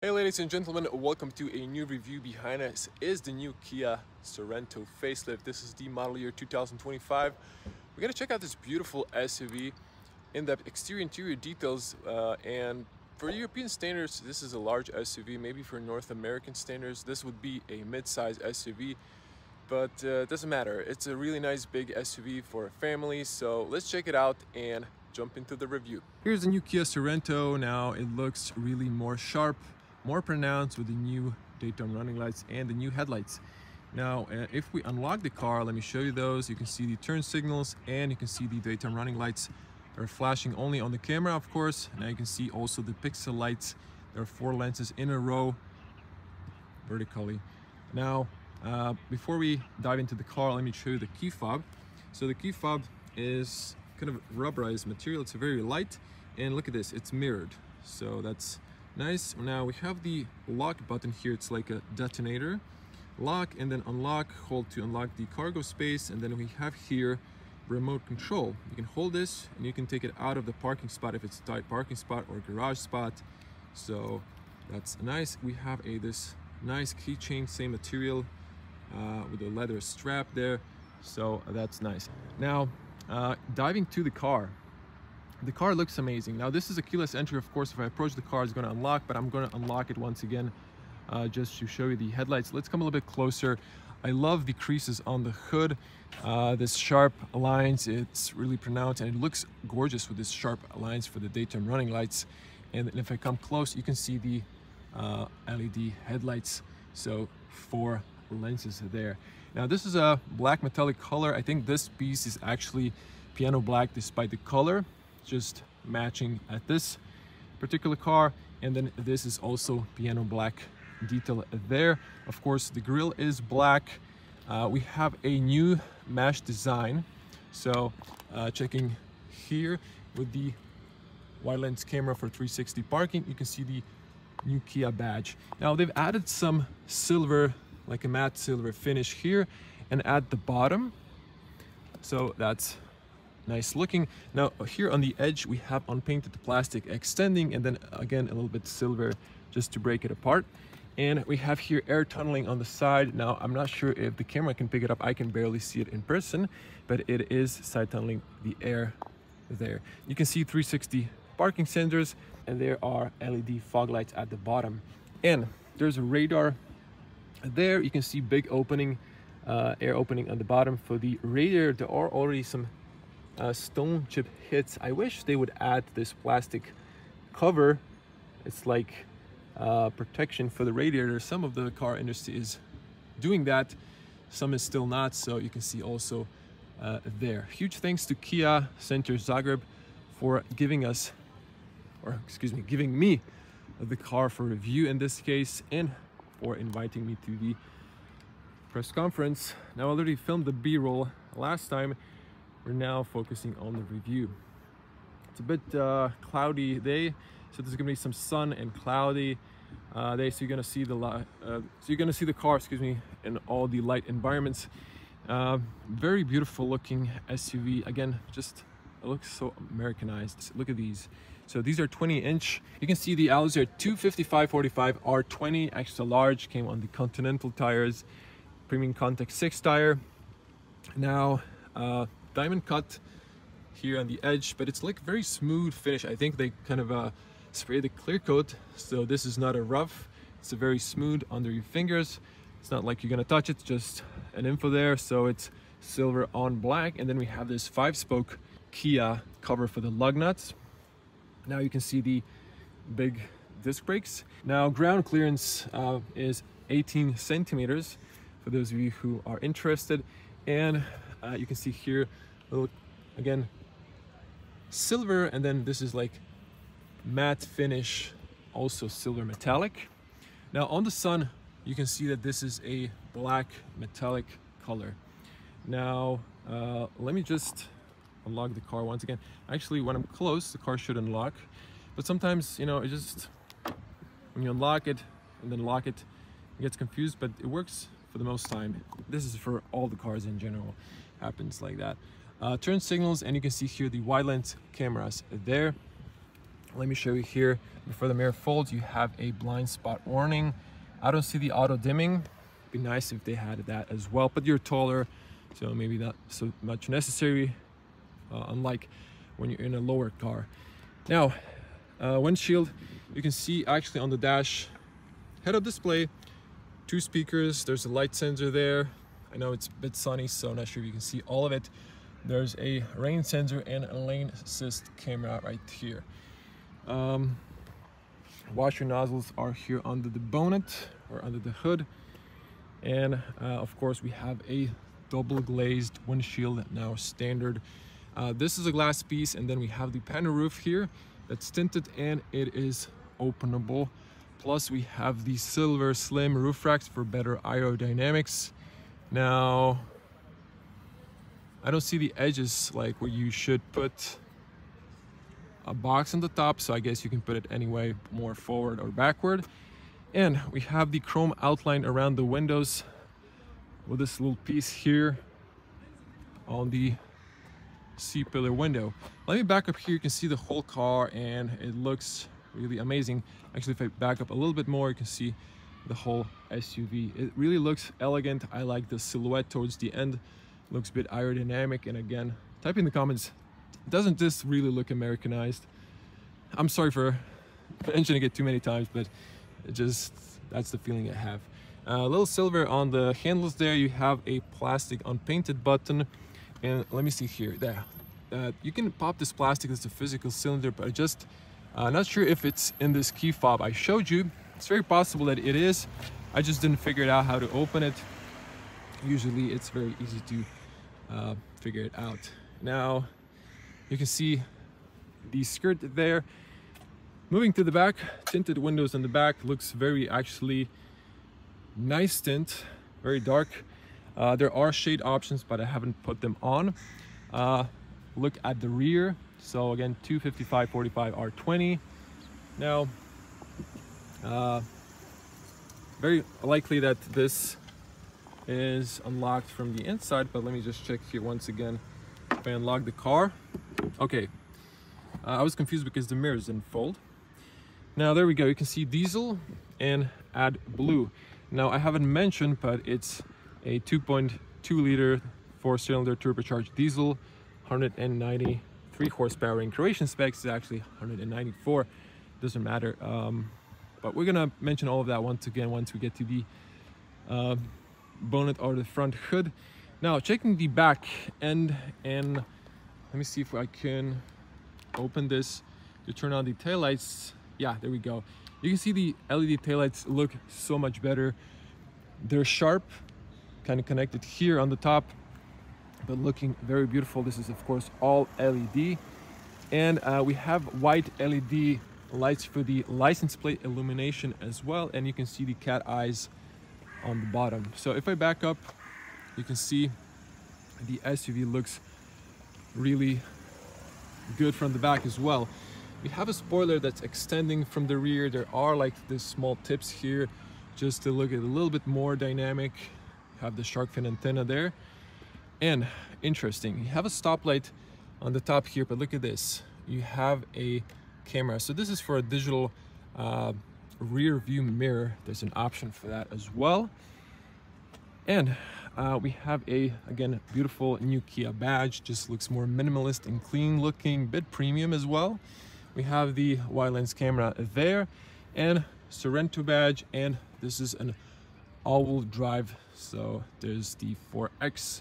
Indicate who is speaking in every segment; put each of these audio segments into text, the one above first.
Speaker 1: Hey ladies and gentlemen, welcome to a new review. Behind us is the new Kia Sorento Facelift. This is the model year 2025. We're going to check out this beautiful SUV, in-depth exterior interior details, and for European standards this is a large SUV. Maybe for North American standards this would be a mid-size SUV, but it doesn't matter. It's a really nice big SUV for a family, so let's check it out and jump into the review. Here's the new Kia Sorento. Now it looks really more sharp, more pronounced with the new daytime running lights and the new headlights. Now if we unlock the car, let me show you those. You can see the turn signals and you can see the daytime running lights are flashing only on the camera, of course. Now you can see also the pixel lights. There are 4 lenses in a row vertically. Now before we dive into the car, let me show you the key fob. So the key fob is kind of rubberized material. It's very light, and look at this, it's mirrored, so that's nice. Now we have the lock button here. It's like a detonator. Lock and then unlock, hold to unlock the cargo space, and then we have here remote control. You can hold this and you can take it out of the parking spot if it's a tight parking spot or garage spot, so that's nice. We have this nice keychain, same material, with a leather strap there, so that's nice. Now diving to the car. The car looks amazing. Now this is a keyless entry, of course. If I approach the car, it's going to unlock, but I'm going to unlock it once again just to show you the headlights. Let's come a little bit closer. I love the creases on the hood, this sharp lines. It's really pronounced and it looks gorgeous with this sharp lines for the daytime running lights. And if I come close, you can see the LED headlights, so 4 lenses there. Now this is a black metallic color. I think this piece is actually piano black despite the color, just matching at this particular car. And then this is also piano black detail there. Of course the grille is black. We have a new mesh design, so checking here with the wide lens camera for 360 parking, you can see the new Kia badge. Now they've added some silver, like a matte silver finish here and at the bottom, so that's nice looking. Now here on the edge we have unpainted plastic extending, and then again a little bit silver just to break it apart. And we have here air tunneling on the side. Now I'm not sure if the camera can pick it up. I can barely see it in person, but it is side tunneling the air there. You can see 360 parking sensors, and there are LED fog lights at the bottom, and there's a radar there. You can see big opening, air opening on the bottom for the radiator. There are already some stone chip hits. I wish they would add this plastic cover. It's like protection for the radiator. Some of the car industry is doing that, some is still not, so you can see also there. Huge thanks to Kia Center Zagreb for giving us, or excuse me, giving me the car for review in this case, and for inviting me to the press conference. Now I already filmed the B-roll last time. We're now focusing on the review. It's a bit cloudy day, so there's gonna be some sun and cloudy day. So you're gonna see the car, excuse me, in all the light environments. Very beautiful looking SUV. Again, just it looks so Americanized. Look at these. So these are 20-inch. You can see the alloys are 255/45 R20 extra large. Came on the Continental tires, premium context 6 tire. Now diamond cut here on the edge, but it's like very smooth finish. I think they kind of spray the clear coat, so this is not a rough. It's a very smooth under your fingers. It's not like you're gonna touch it, just an info there. So it's silver on black, and then we have this 5-spoke Kia cover for the lug nuts. Now you can see the big disc brakes. Now ground clearance is 18 centimeters for those of you who are interested, and you can see here little, again, silver, and then this is like matte finish, also silver metallic. Now on the sun you can see that this is a black metallic color. Now let me just unlock the car once again. Actually, when I'm close the car should unlock, but sometimes, you know, it just, when you unlock it and then lock it, it gets confused, but it works for the most time. This is for all the cars in general, happens like that. Turn signals, and you can see here the wide lens cameras there. Let me show you here. Before the mirror folds, you have a blind spot warning. I don't see the auto dimming. It'd be nice if they had that as well, but you're taller, so maybe not so much necessary, unlike when you're in a lower car. Now, windshield, you can see actually on the dash, head-up display, 2 speakers, there's a light sensor there. I know it's a bit sunny, so I'm not sure if you can see all of it. There's a rain sensor and a lane assist camera right here. Washer nozzles are here under the bonnet or under the hood. And of course we have a double glazed windshield, now standard. This is a glass piece, and then we have the panel roof here that's tinted and it is openable. Plus we have the silver slim roof racks for better aerodynamics. Now, I don't see the edges like where you should put a box on the top, so I guess you can put it anyway, more forward or backward. And we have the chrome outline around the windows with this little piece here on the C-pillar window. Let me back up here. You can see the whole car and it looks really amazing. Actually, if I back up a little bit more, you can see the whole SUV. It really looks elegant. I like the silhouette towards the end. Looks a bit aerodynamic. And again, type in the comments, doesn't this really look Americanized? I'm sorry for mentioning it too many times, but it just, that's the feeling I have. A little silver on the handles there. You have a plastic unpainted button. And let me see here, there. You can pop this plastic, it's a physical cylinder, but I just not sure if it's in this key fob I showed you. It's very possible that it is. I just didn't figure out how to open it. Usually it's very easy to figure it out. Now, you can see the skirt there. Moving to the back, tinted windows in the back, looks very actually nice tint, very dark. There are shade options, but I haven't put them on. Look at the rear. So again, 255, 45, R20. Now, very likely that this is unlocked from the inside, but let me just check here once again. If I unlock the car, okay. I was confused because the mirrors didn't fold. Now there we go, you can see diesel and AdBlue. Now I haven't mentioned, but it's a 2.2 liter 4-cylinder turbocharged diesel, 193 horsepower. In Croatian specs is actually 194, doesn't matter. But we're gonna mention all of that once again once we get to the bonnet or the front hood. Now checking the back end, and let me see if I can open this to turn on the taillights. Yeah, there we go. You can see the LED taillights look so much better. They're sharp, kind of connected here on the top, but looking very beautiful. This is of course all LED, and we have white LED lights for the license plate illumination as well, and you can see the cat eyes on the bottom. So if I back up, you can see the SUV looks really good from the back as well. We have a spoiler that's extending from the rear. There are like these small tips here just to look at a little bit more dynamic. Have the shark fin antenna there. And interesting, you have a stoplight on the top here, but look at this. You have a camera. So this is for a digital rear view mirror. There's an option for that as well. And we have a, again, beautiful new Kia badge. Just looks more minimalist and clean looking, bit premium as well. We have the wide lens camera there, and Sorento badge, and this is an all-wheel drive, so there's the 4X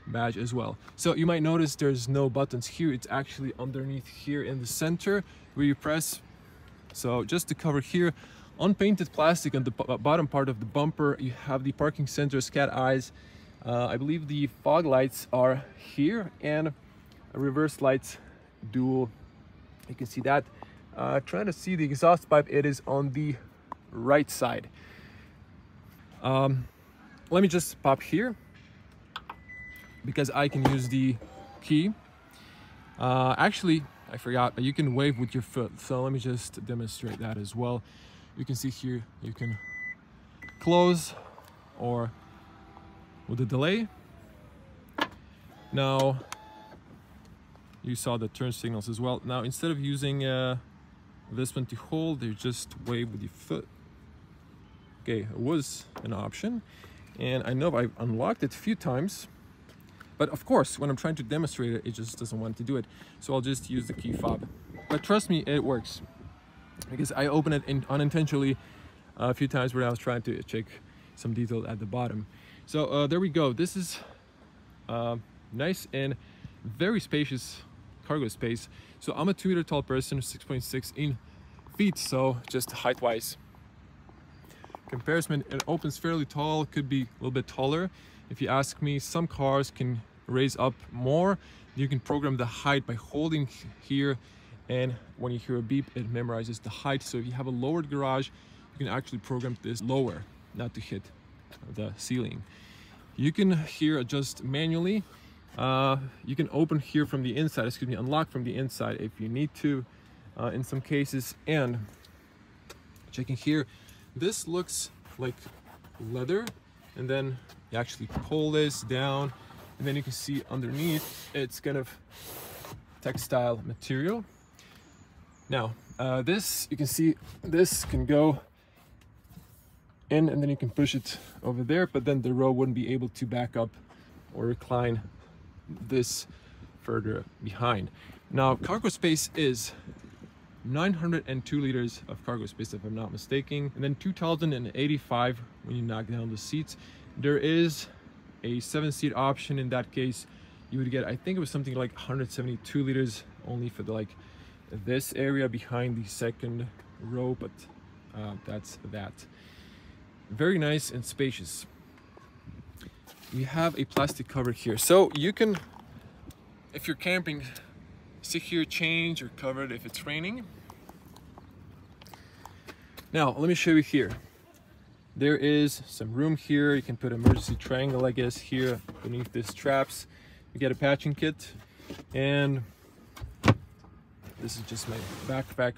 Speaker 1: badge as well. So you might notice there's no buttons here. It's actually underneath here in the center where you press. So just to cover here, unpainted plastic on the bottom part of the bumper. You have the parking sensors, cat eyes. I believe the fog lights are here, and a reverse lights dual. You can see that. Trying to see the exhaust pipe, it is on the right side. Let me just pop here because I can use the key. Actually, I forgot, but you can wave with your foot. So let me just demonstrate that as well. You can see here, you can close or with a delay. Now, you saw the turn signals as well. Now, instead of using this one to hold, you just wave with your foot. Okay, it was an option, and I know I've unlocked it a few times, but of course when I'm trying to demonstrate it, it just doesn't want to do it, so I'll just use the key fob. But trust me, it works, because I opened it unintentionally a few times when I was trying to check some detail at the bottom. So there we go. This is nice and very spacious cargo space. So I'm a 2 meter tall person, 6.6 in feet, so just height wise comparison, it opens fairly tall, could be a little bit taller. If you ask me, some cars can raise up more. You can program the height by holding here, and when you hear a beep, it memorizes the height. So if you have a lowered garage, you can actually program this lower, not to hit the ceiling. You can here adjust manually. You can open here from the inside, excuse me, unlock from the inside if you need to in some cases. And checking here, this looks like leather, and then you actually pull this down, and then you can see underneath it's kind of textile material. Now this, you can see this can go in, and then you can push it over there, but then the row wouldn't be able to back up or recline this further behind. Now cargo space is 902 liters of cargo space, if I'm not mistaken, and then 2085 when you knock down the seats. There is a 7-seat option. In that case, you would get, I think it was something like 172 liters only for the, like this area behind the second row, but that's that. Very nice and spacious. We have a plastic cover here, so you can, if you're camping, sit here, change or cover it if it's raining. Now let me show you here. There is some room here. You can put emergency triangle, I guess, here beneath these straps. You get a patching kit, and this is just my backpack.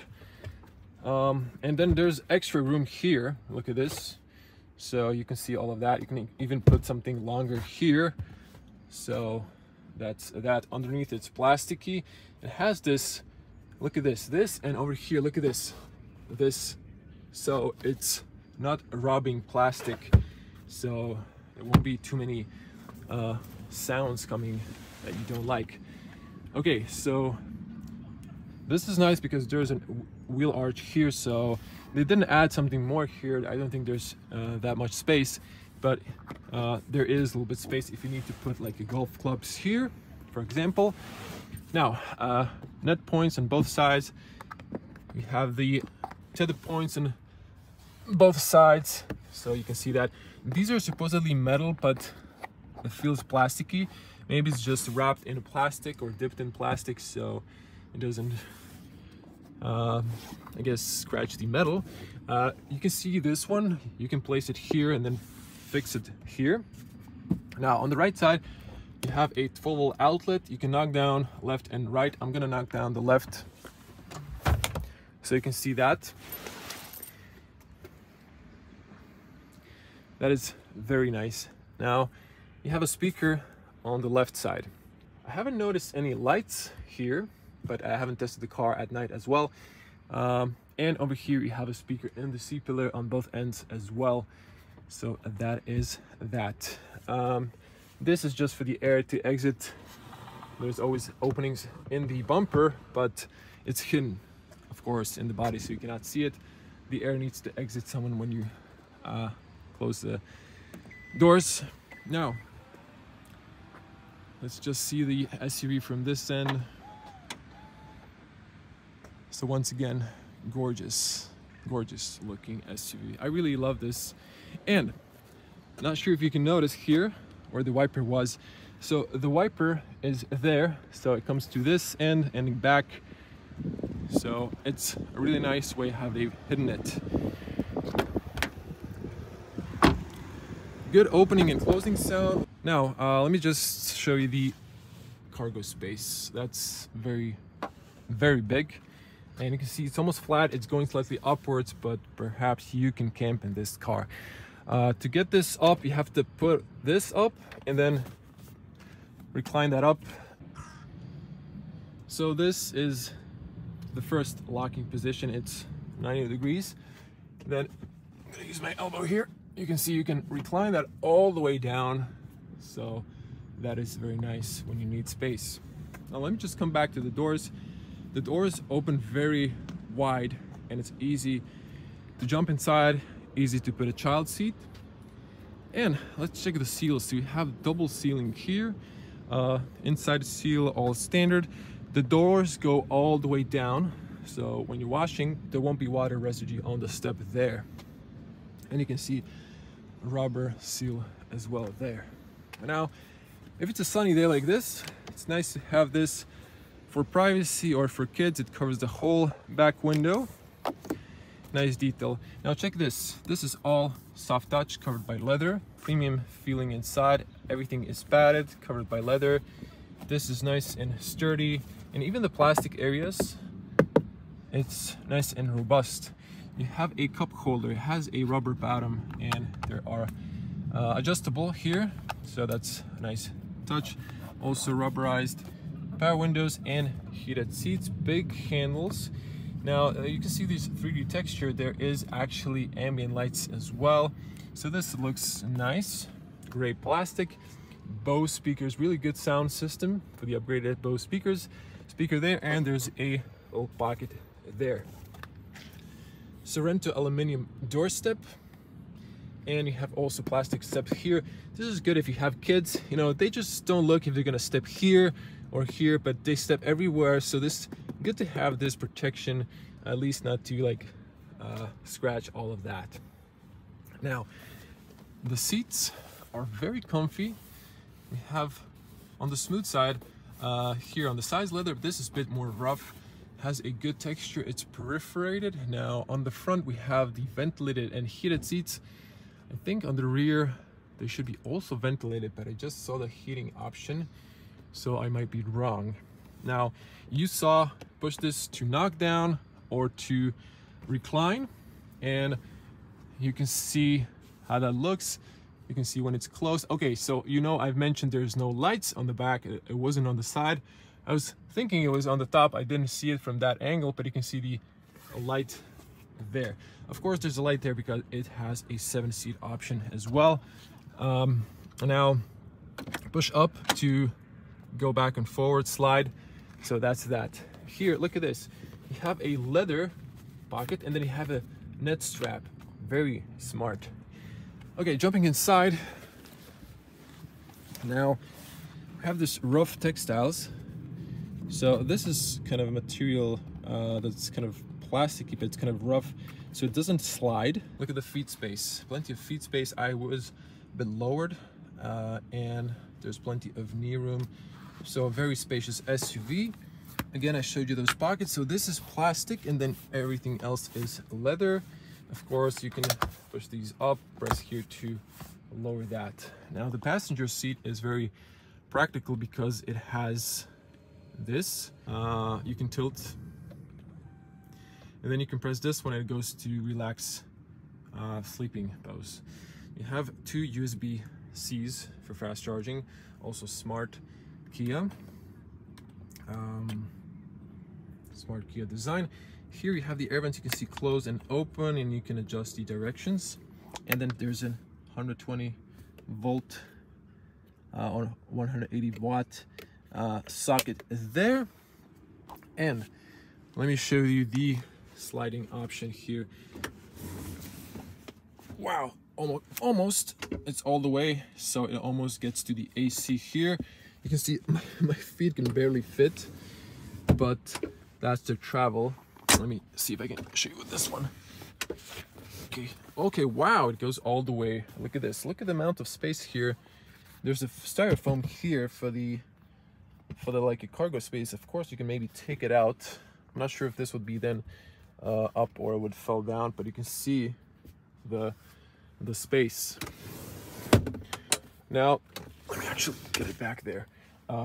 Speaker 1: And then there's extra room here. Look at this. So you can see all of that. You can even put something longer here. So that's that. Underneath it's plasticky. It has this, look at this, and over here, look at this, so it's not rubbing plastic, so there won't be too many sounds coming that you don't like. Okay, so this is nice because there's a wheel arch here, so they didn't add something more here. I don't think there's that much space, but there is a little bit space if you need to put like a golf clubs here, for example. Now, net points on both sides. We have the tether points on both sides, so you can see that. These are supposedly metal, but it feels plasticky. Maybe it's just wrapped in plastic or dipped in plastic, so it doesn't, I guess, scratch the metal. You can see this one. You can place it here and then fix it here. Now, on the right side, you have a 12-volt outlet. You can knock down left and right. I'm gonna knock down the left so you can see that. That is very nice. Now you have a speaker on the left side. I haven't noticed any lights here, but I haven't tested the car at night as well. And over here you have a speaker in the C-pillar on both ends as well. So that is that. This is just for the air to exit. There's always openings in the bumper, but it's hidden, of course, in the body, so you cannot see it. The air needs to exit someone when you close the doors. Now, let's just see the SUV from this end. So once again, gorgeous looking SUV. I really love this. And not sure if you can notice here where the wiper was. So the wiper is there, so it comes to this end and back. So it's a really nice way how they've hidden it. Good opening and closing sound. Now let me just show you the cargo space. That's very big, and you can see it's almost flat. It's going slightly upwards, but perhaps you can camp in this car. To get this up, you have to put this up and then recline that up. So this is the first locking position, it's 90 degrees. Then I'm gonna use my elbow here. You can see you can recline that all the way down. So that is very nice when you need space. Now let me just come back to the doors. The doors open very wide and it's easy to jump inside, easy to put a child seat. And let's check the seals. So you have double sealing here. Inside the seal, all standard. The doors go all the way down. So when you're washing, there won't be water residue on the step there. And you can see rubber seal as well there. Now, if it's a sunny day like this, it's nice to have this for privacy or for kids. It covers the whole back window. Nice detail. Now check this. This is all soft touch, covered by leather. Premium feeling inside. Everything is padded, covered by leather. This is nice and sturdy. And even the plastic areas, it's nice and robust. You have a cup holder. It has a rubber bottom and there are adjustable here. So that's a nice touch. Also rubberized power windows and heated seats, big handles. Now you can see this 3D texture. There is actually ambient lights as well. So this looks nice. Great plastic. Bose speakers, really good sound system for the upgraded Bose speakers. Speaker there, and there's a little pocket there. Sorento aluminum doorstep. And you have also plastic steps here. This is good if you have kids. You know, they just don't look if they're gonna step here or here, but they step everywhere. So this good to have this protection, at least not to like scratch all of that. Now, the seats are very comfy. We have on the smooth side here on the size leather, this is a bit more rough. Has a good texture. It's perforated. Now on the front we have the ventilated and heated seats. I think on the rear they should be also ventilated, but I just saw the heating option, so I might be wrong. Now you saw push this to knock down or to recline, and you can see how that looks. You can see when it's closed. Okay, so you know I've mentioned there's no lights on the back. It wasn't on the side. I was thinking it was on the top. I didn't see it from that angle, but you can see the light there. Of course, there's a light there because it has a 7-seat option as well. Now, push up to go back and forward, slide. So that's that. Here, look at this. You have a leather pocket and then you have a net strap. Very smart. Okay, jumping inside. Now, we have this rough textiles. So this is kind of a material that's kind of plasticky, but it's kind of rough, so it doesn't slide. Look at the feet space. Plenty of feet space. I was a bit lowered, and there's plenty of knee room. So a very spacious SUV. Again, I showed you those pockets. So this is plastic, and then everything else is leather. Of course, you can push these up, press here to lower that. Now the passenger seat is very practical because it has this. You can tilt, and then you can press this when it goes to relax sleeping pose. You have 2 USB-Cs for fast charging. Also smart Kia. Smart Kia design. Here you have the air vents. You can see close and open, and you can adjust the directions. And then there's a 120 volt or 180 watt socket there. And let me show you the sliding option here. Wow, almost it's all the way, so it almost gets to the AC here. You can see my feet can barely fit, but that's the travel. Let me see if I can show you with this one. Okay, wow, it goes all the way. Look at this. Look at the amount of space here. There's a styrofoam here for the like a cargo space. Of course, you can maybe take it out. I'm not sure if this would be then up or it would fall down, but you can see the space. Now, let me actually get it back there.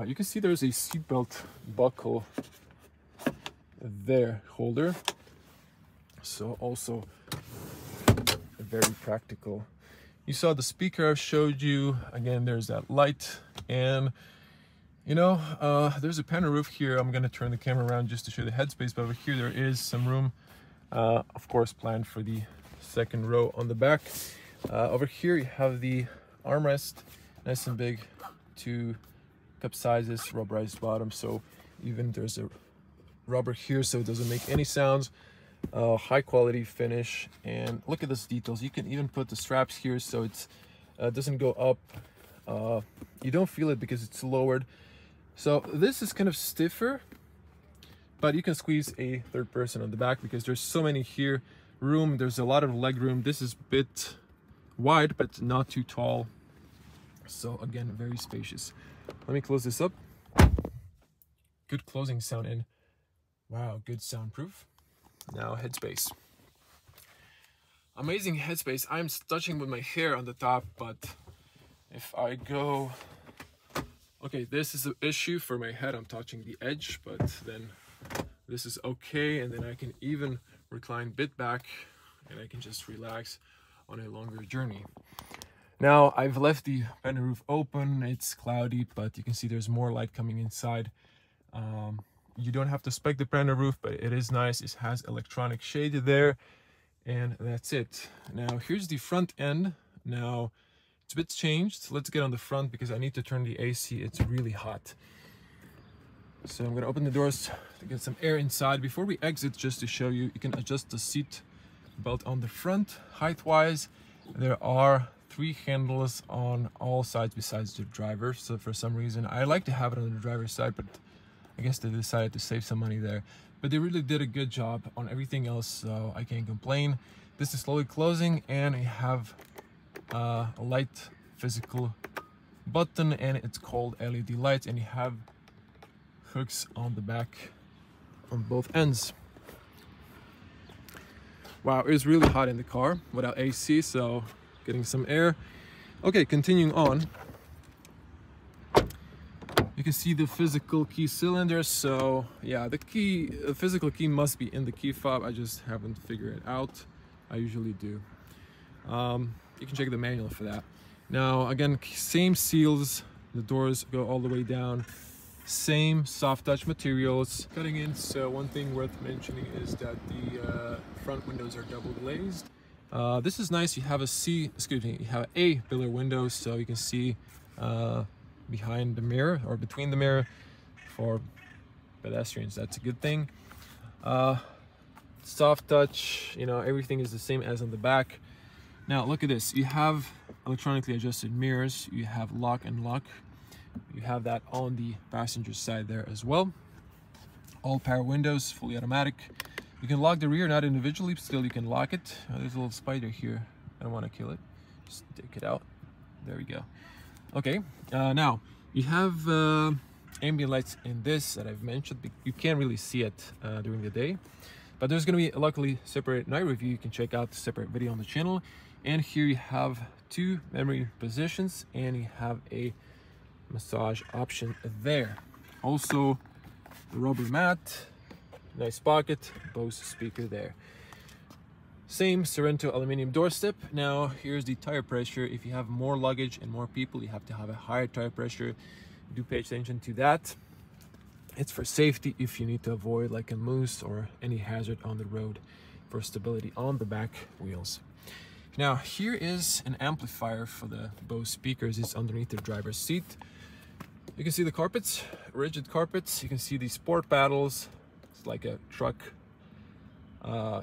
Speaker 1: You can see there's a seatbelt buckle there, holder. So also very practical. You saw the speaker I showed you. Again, there's that light, and You know, there's a panel roof here. I'm gonna turn the camera around just to show the headspace, but over here there is some room, of course, planned for the second row on the back. Over here you have the armrest, nice and big, 2 cup sizes, rubberized bottom, so even there's a rubber here so it doesn't make any sounds. High quality finish, and look at those details. You can even put the straps here so it's doesn't go up. You don't feel it because it's lowered. So this is kind of stiffer, but you can squeeze a third person on the back because there's so many here. Room, there's a lot of leg room. This is a bit wide but not too tall, so again, very spacious. Let me close this up. Good closing sound, and wow, good soundproof. Now headspace. Amazing headspace. I'm touching with my hair on the top, but if I go, okay, this is an issue for my head. I'm touching the edge, but then this is okay, and then I can even recline a bit back and I can just relax on a longer journey. Now I've left the panel roof open. It's cloudy, but you can see there's more light coming inside. You don't have to spec the panel roof, but it is nice. It has electronic shade there, and that's it. Now here's the front end. Now it's a bit changed. Let's get on the front because I need to turn the AC. It's really hot. So I'm gonna open the doors to get some air inside. Before we exit, just to show you, you can adjust the seat belt on the front. Height-wise, there are 3 handles on all sides besides the driver. So for some reason, I like to have it on the driver's side, but I guess they decided to save some money there. But they really did a good job on everything else, so I can't complain. This is slowly closing, and you have a light physical button, and it's called LED lights, and you have hooks on the back on both ends. Wow, it's really hot in the car without AC, so getting some air. Okay, continuing on. You can see the physical key cylinder. So yeah, the physical key must be in the key fob. I just haven't figured it out. I usually do. You can check the manual for that. Now again, same seals. The doors go all the way down. Same soft touch materials. Cutting in, so one thing worth mentioning is that the front windows are double glazed. This is nice. You have a pillar window, so you can see behind the mirror or between the mirror for pedestrians. That's a good thing. Soft touch, you know, everything is the same as on the back. Now look at this. You have electronically adjusted mirrors. You have lock and lock. You have that on the passenger side there as well. All power windows, fully automatic. You can lock the rear, not individually, but still you can lock it. There's a little spider here. I don't want to kill it. Just take it out. There we go. Okay, now you have ambient lights in this that I've mentioned. You can't really see it during the day, but there's going to be a luckily separate night review. You can check out the separate video on the channel. And here you have 2 memory positions, and you have a massage option there. Also the rubber mat, nice pocket, Bose speaker there. Same Sorento aluminum doorstep. Now here's the tire pressure. If you have more luggage and more people, you have to have a higher tire pressure. Do pay attention to that. It's for safety if you need to avoid like a moose or any hazard on the road, for stability on the back wheels. Now here is an amplifier for the Bose speakers. It's underneath the driver's seat. You can see the carpets, rigid carpets. You can see the sport paddles. It's like a truck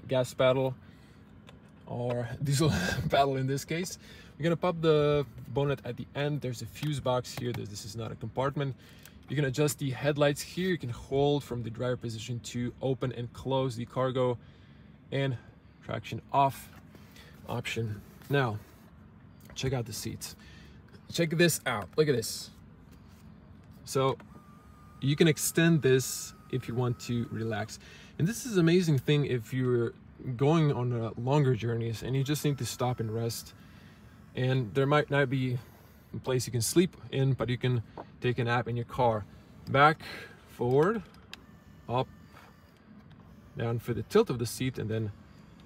Speaker 1: gas paddle or diesel paddle in this case. We're gonna pop the bonnet at the end. There's a fuse box here. This is not a compartment. You can adjust the headlights here. You can hold from the driver position to open and close the cargo and traction off option. Now, check out the seats. Check this out. Look at this. So you can extend this if you want to relax. And this is an amazing thing if you're going on longer journeys and you just need to stop and rest. And there might not be a place you can sleep in, but you can take a nap in your car. Back, forward, up, down for the tilt of the seat, and then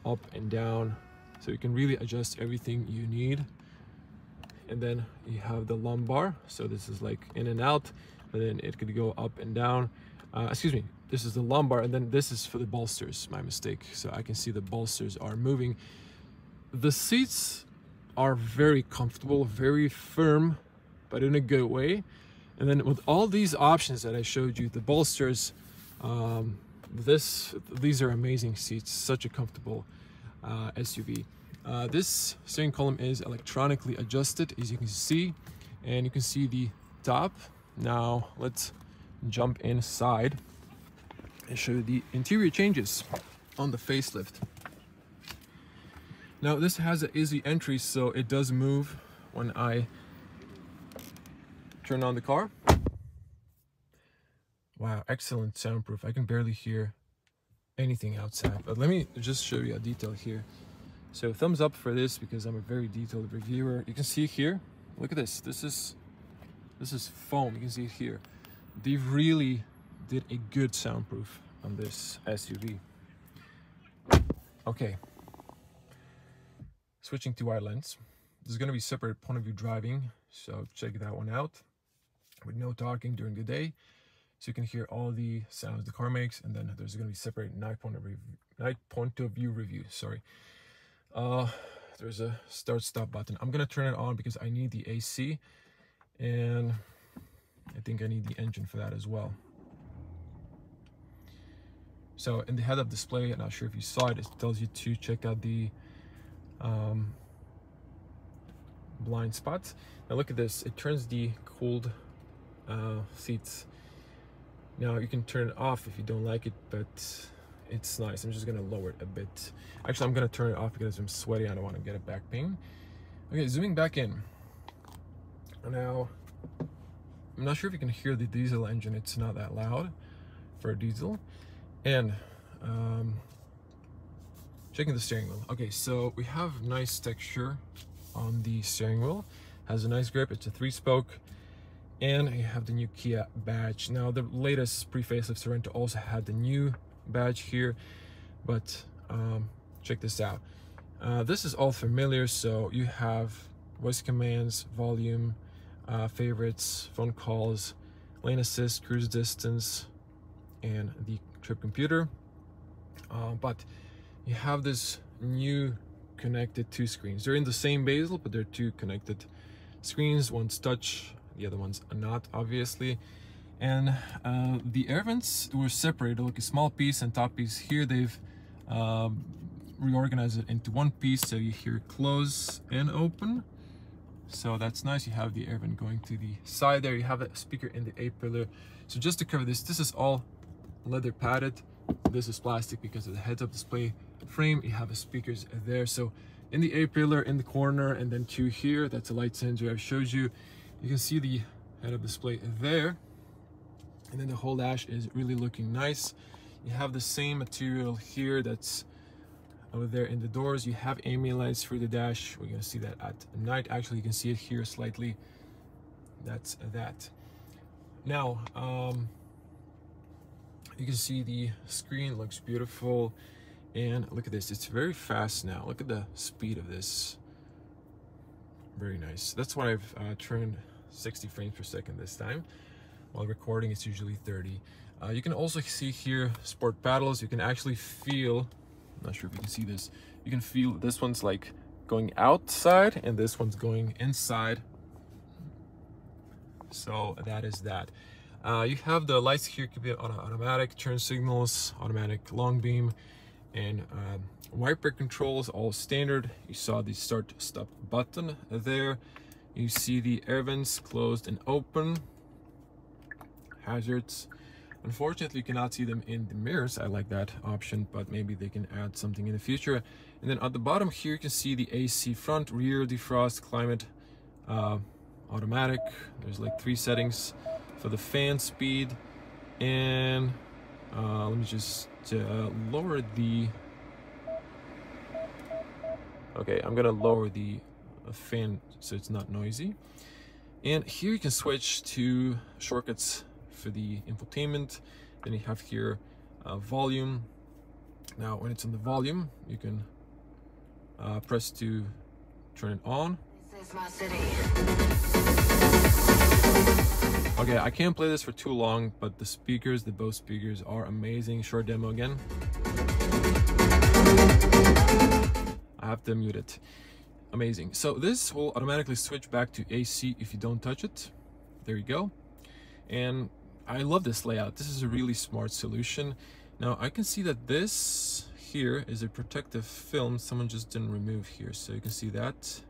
Speaker 1: up and down. So you can really adjust everything you need. And then you have the lumbar. So this is like in and out. and then it could go up and down. Excuse me, this is the lumbar, and then this is for the bolsters, my mistake. So I can see the bolsters are moving. The seats are very comfortable, very firm, but in a good way. And then with all these options that I showed you, the bolsters, these are amazing seats, such a comfortable SUV. This steering column is electronically adjusted, as you can see, and you can see the top. Now let's jump inside and show you the interior changes on the facelift. Now this has an easy entry, so it does move when I turn on the car. Wow, excellent soundproof. I can barely hear anything outside, but let me just show you a detail here. So thumbs up for this, because I'm a very detailed reviewer. You can see here, look at this. This is foam. You can see it here. They really did a good soundproof on this SUV. Okay, switching to wide lens. There's going to be separate point of view driving, so check that one out with no talking during the day, so you can hear all the sounds the car makes. And then there's going to be separate night point of view review. Sorry. There's a start stop button. I'm going to turn it on because I need the AC, and I think I need the engine for that as well. So in the head-up display, I'm not sure if you saw it, it tells you to check out the blind spots. Now look at this, it turns the cooled seats. Now you can turn it off if you don't like it, but it's nice. I'm just gonna lower it a bit. Actually, I'm gonna turn it off because I'm sweaty. I don't want to get a back pain. Okay, zooming back in. Now, I'm not sure if you can hear the diesel engine. It's not that loud for a diesel. And checking the steering wheel. Okay, so we have nice texture on the steering wheel. Has a nice grip. It's a 3-spoke, and you have the new Kia badge. Now the latest pre-facelift Sorento also had the new badge here, but check this out. This is all familiar. So you have voice commands, volume, favorites, phone calls, lane assist, cruise distance, and the trip computer. But you have this new connected 2 screens. They're in the same bezel, but they're 2 connected screens. One's touch, the other one's not, obviously. And the air vents were separated, like a small piece and top piece. Here they've reorganized it into one piece, so you hear close and open. So that's nice. You have the air vent going to the side there. You have a speaker in the A-pillar. So just to cover this, this is all leather padded. This is plastic because of the heads-up display frame. You have the speakers there. So in the A-pillar, in the corner, and then 2 here, that's a light sensor I showed you. You can see the head-up display there. And then the whole dash is really looking nice. You have the same material here that's over there in the doors. You have ambient lights for the dash. We're gonna see that at night. Actually, you can see it here slightly. That's that. Now, you can see the screen looks beautiful. And look at this, it's very fast now. Look at the speed of this. Very nice. That's why I've turned 60 frames per second this time. While recording, it's usually 30. You can also see here sport paddles. You can actually feel, I'm not sure if you can see this, you can feel this one's like going outside and this one's going inside. So that is that. You have the lights here, could be on automatic turn signals, automatic long beam, and wiper controls, all standard. You saw the start stop button there. You see the air vents closed and open. Hazards, unfortunately you cannot see them in the mirrors. I like that option, but maybe they can add something in the future. And then at the bottom here you can see the AC front, rear, defrost, climate, automatic. There's like 3 settings for the fan speed. And let me just lower the, okay, I'm gonna lower the fan so it's not noisy. And here you can switch to shortcuts for the infotainment. Then you have here volume. Now when it's on the volume, you can press to turn it on. This is my city. Okay, I can't play this for too long, but the speakers, the Bose speakers are amazing. Short demo again. I have to mute it. Amazing. So this will automatically switch back to AC if you don't touch it. There you go. And I love this layout. This is a really smart solution. Now I can see that this here is a protective film someone just didn't remove here. So you can see that.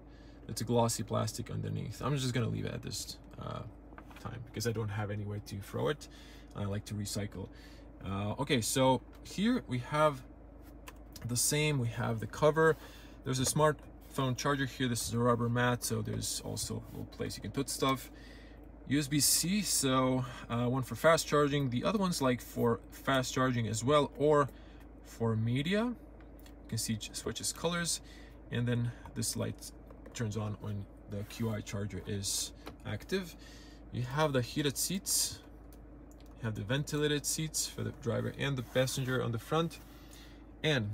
Speaker 1: It's a glossy plastic underneath. I'm just gonna leave it at this time because I don't have anywhere to throw it. I like to recycle. Okay, so here we have the same. We have the cover. There's a smartphone charger here. This is a rubber mat, so there's also a little place you can put stuff. USB-C, so one for fast charging. The other one's like for fast charging as well, or for media. You can see it switches colors, and then this light turns on when the QI charger is active. You have the heated seats, you have the ventilated seats for the driver and the passenger on the front, and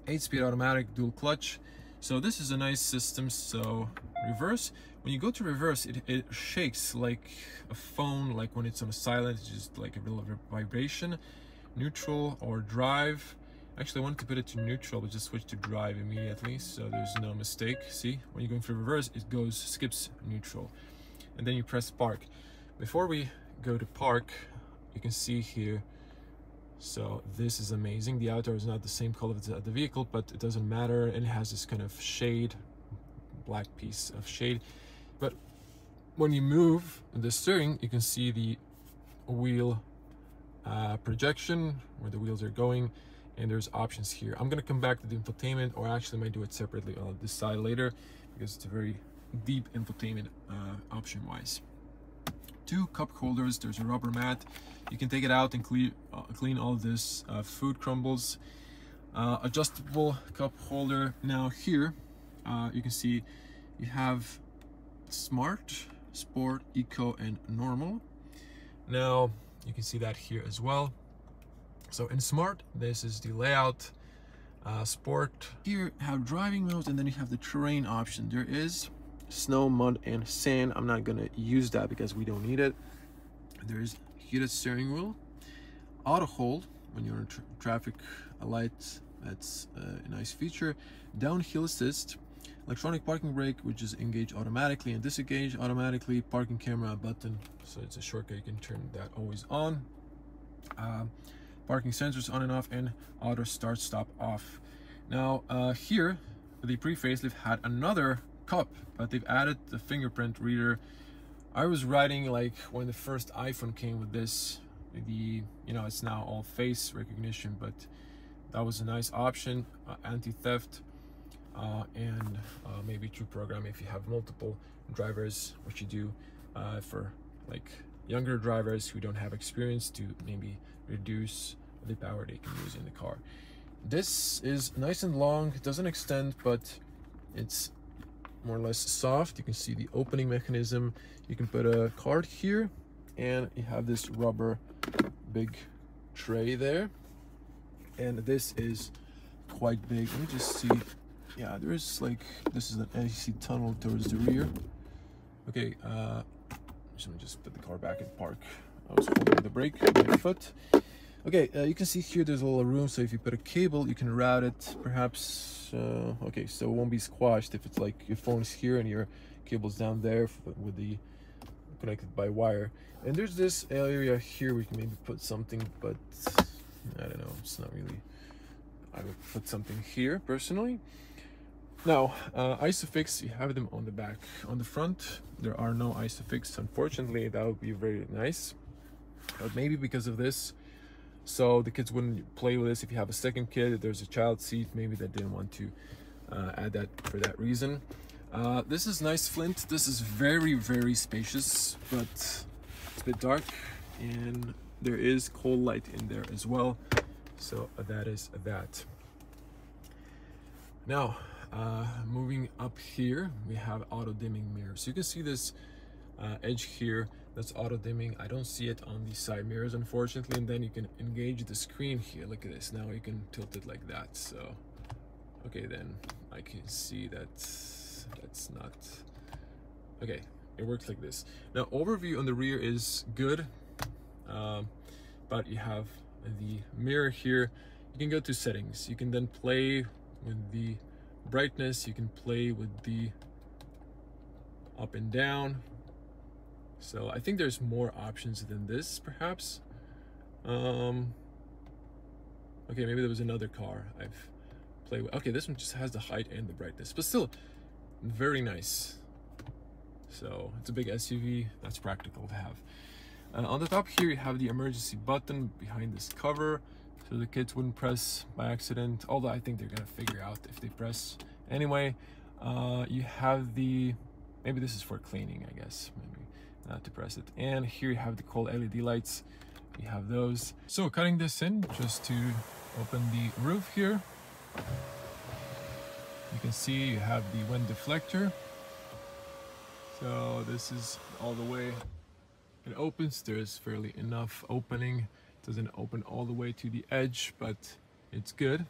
Speaker 1: 8-speed automatic dual clutch. So this is a nice system. So reverse, when you go to reverse, it shakes like a phone, like when it's on silent, it's just like a little vibration. Neutral or drive. Actually, I wanted to put it to neutral, but just switch to drive immediately, so there's no mistake. See, when you're going for reverse, it skips neutral. And then you press park. Before we go to park, you can see here, so this is amazing. The outdoor is not the same color as the vehicle, but it doesn't matter. It has this kind of shade, black piece of shade. But when you move the steering, you can see the wheel projection, where the wheels are going, and there's options here. I'm gonna come back to the infotainment, or actually I might do it separately. I'll decide later because it's a very deep infotainment option wise. 2 cup holders. There's a rubber mat. You can take it out and clean all this food crumbles. Adjustable cup holder. Now here you can see you have Smart, Sport, Eco, and Normal. Now you can see that here as well. So in Smart, this is the layout. Sport, here you have driving modes, and then you have the terrain option. There is snow, mud, and sand. I'm not gonna use that because we don't need it. There's heated steering wheel, auto hold when you're in traffic lights. That's a nice feature. Downhill assist, electronic parking brake, which is engage automatically and disengage automatically. Parking camera button, so it's a shortcut. You can turn that always on. Parking sensors on and off, and auto start stop off. Now here the pre-facelift had another cup, but they've added the fingerprint reader. I was riding like when the first iPhone came with this, it's now all face recognition, but that was a nice option. Anti-theft, and maybe true program if you have multiple drivers, which you do for like younger drivers who don't have experience, to maybe reduce the power they can use in the car. This is nice and long. It doesn't extend, but it's more or less soft. You can see the opening mechanism. You can put a card here, and you have this rubber big tray there, and this is quite big. Let me just see. Yeah, there is like, this is an AC tunnel towards the rear. Okay, let me just put the car back in park. I was holding the brake with my foot. Okay, you can see here there's a little room, so if you put a cable, you can route it perhaps. Okay, so it won't be squashed if it's like your phone is here and your cable's down there with the connected by wire. And there's this area here we can maybe put something, but I don't know, it's not really. I would put something here personally. Now, ISOFIX, you have them on the back. On the front, there are no ISOFIX. Unfortunately, that would be very nice, but maybe because of this, so the kids wouldn't play with this. If you have a second kid, if there's a child seat, maybe they didn't want to add that for that reason. This is nice flint. This is very, very spacious, but it's a bit dark, and there is cold light in there as well. So that is that. Now, moving up here, we have auto dimming mirrors. So you can see this edge here, that's auto dimming. I don't see it on the side mirrors, unfortunately. And then you can engage the screen here. Look at this. Now you can tilt it like that. So, okay, then I can see that that's not okay. it works like this. Now, overview on the rear is good, but you have the mirror here. You can go to settings. You can then play with the brightness. You can play with the up and down. So I think there's more options than this, perhaps. Okay, maybe there was another car I've played with. Okay, this one just has the height and the brightness, but still very nice. So it's a big SUV, that's practical to have. On the top here, you have the emergency button behind this cover, so the kids wouldn't press by accident, although I think they're gonna figure out if they press anyway. You have the, maybe this is for cleaning, I guess, maybe not to press it. And here you have the cold LED lights, you have those. So cutting this in, just to open the roof here, you can see you have the wind deflector. So this is all the way it opens. There's fairly enough opening. It doesn't open all the way to the edge, but it's good.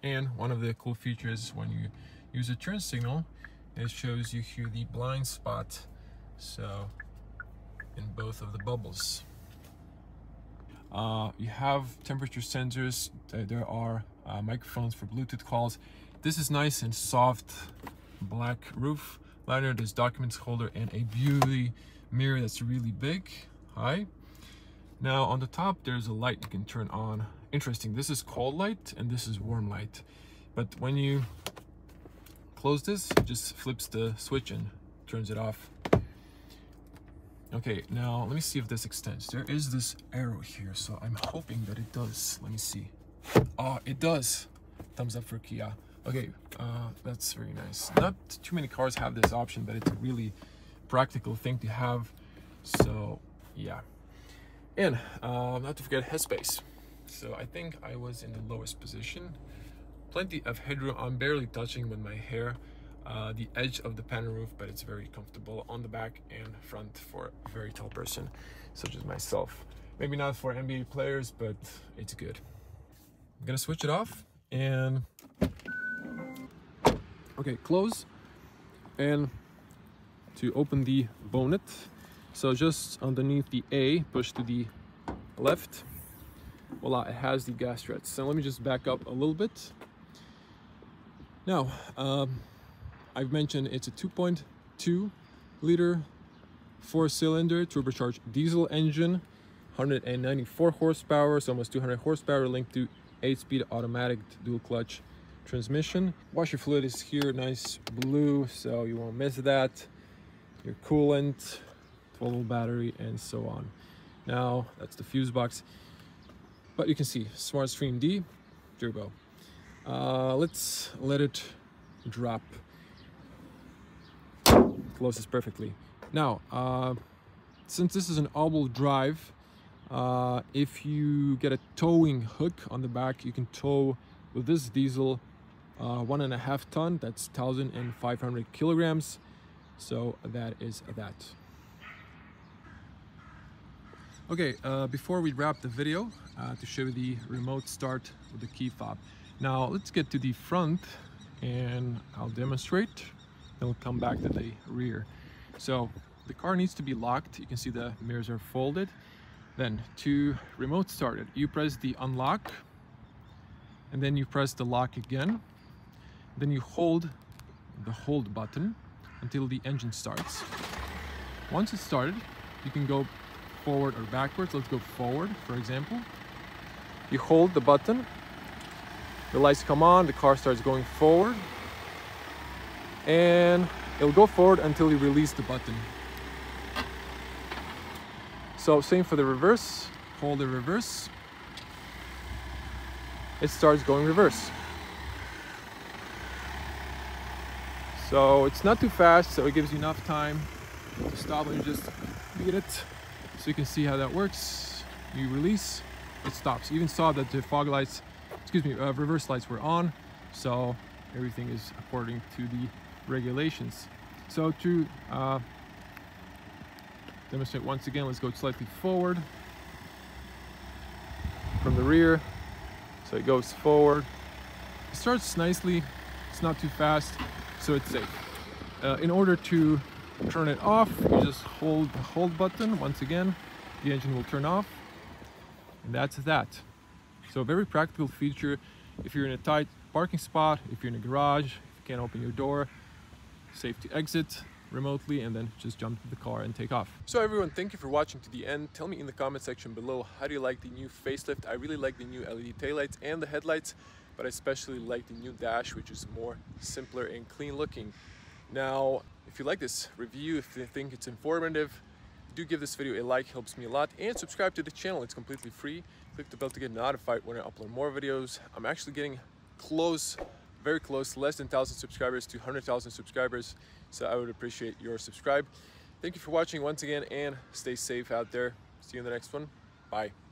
Speaker 1: And one of the cool features when you use a turn signal, it shows you here the blind spot, so in both of the bubbles. You have temperature sensors. There are microphones for Bluetooth calls. This is nice and soft black roof liner. There's documents holder and a beauty mirror that's really big. Hi. Now on the top there's a light you can turn on. Interesting, this is cold light and this is warm light, but when you close this, it just flips the switch and turns it off. Okay, now let me see if this extends. There is this arrow here, so I'm hoping that it does. Let me see. Oh, it does. Thumbs up for Kia. Okay, that's very nice. Not too many cars have this option, but it's a really practical thing to have. So yeah, and not to forget headspace. So I think I was in the lowest position. Plenty of headroom. I'm barely touching with my hair the edge of the panel roof, but it's very comfortable on the back and front for a very tall person such as myself. Maybe not for NBA players, but it's good. I'm gonna switch it off and okay, close. And to open the bonnet, so just underneath the A, push to the left. Voila, it has the gas struts. So let me just back up a little bit. Now, I've mentioned it's a 2.2 liter 4-cylinder turbocharged diesel engine, 194 horsepower, so almost 200 horsepower, linked to 8-speed automatic dual clutch transmission. Washer fluid is here, nice blue, so you won't miss that. Your coolant, 12-volt battery, and so on. Now that's the fuse box, but you can see Smart Stream D turbo. Let's let it drop. Closes perfectly. Now, since this is an all-wheel drive, if you get a towing hook on the back, you can tow with this diesel 1.5 ton. That's 1,500 kilograms. So that is that. Okay, before we wrap the video, to show you the remote start with the key fob. Now let's get to the front and I'll demonstrate. Then we'll come back to the rear. So the car needs to be locked. You can see the mirrors are folded. Then to remote start it, you press the unlock and then you press the lock again. Then you hold the hold button until the engine starts. Once it's started, you can go forward or backwards. Let's go forward, for example. You hold the button, the lights come on, the car starts going forward, and it'll go forward until you release the button. So same for the reverse. Hold the reverse, it starts going reverse. So it's not too fast, so it gives you enough time to stop and just beat it. So you can see how that works. You release, it stops. You even saw that the fog lights, reverse lights were on, so everything is according to the regulations. So to demonstrate once again, let's go slightly forward from the rear. So it goes forward. It starts nicely, it's not too fast, so it's safe. In order to turn it off, you just hold the hold button. Once again, the engine will turn off, and that's that. So a very practical feature if you're in a tight parking spot, if you're in a garage, if you can't open your door, safe to exit remotely and then just jump into the car and take off. So everyone, thank you for watching to the end. Tell me in the comment section below, how do you like the new facelift? I really like the new LED taillights and the headlights, but I especially like the new dash, which is more simpler and clean looking. Now, if you like this review, if you think it's informative, do give this video a like, helps me a lot, and subscribe to the channel. It's completely free. Click the bell to get notified when I upload more videos. I'm actually getting close, very close, less than 1,000 subscribers to 100,000 subscribers, so I would appreciate your subscribe. Thank you for watching once again, and stay safe out there. See you in the next one. Bye.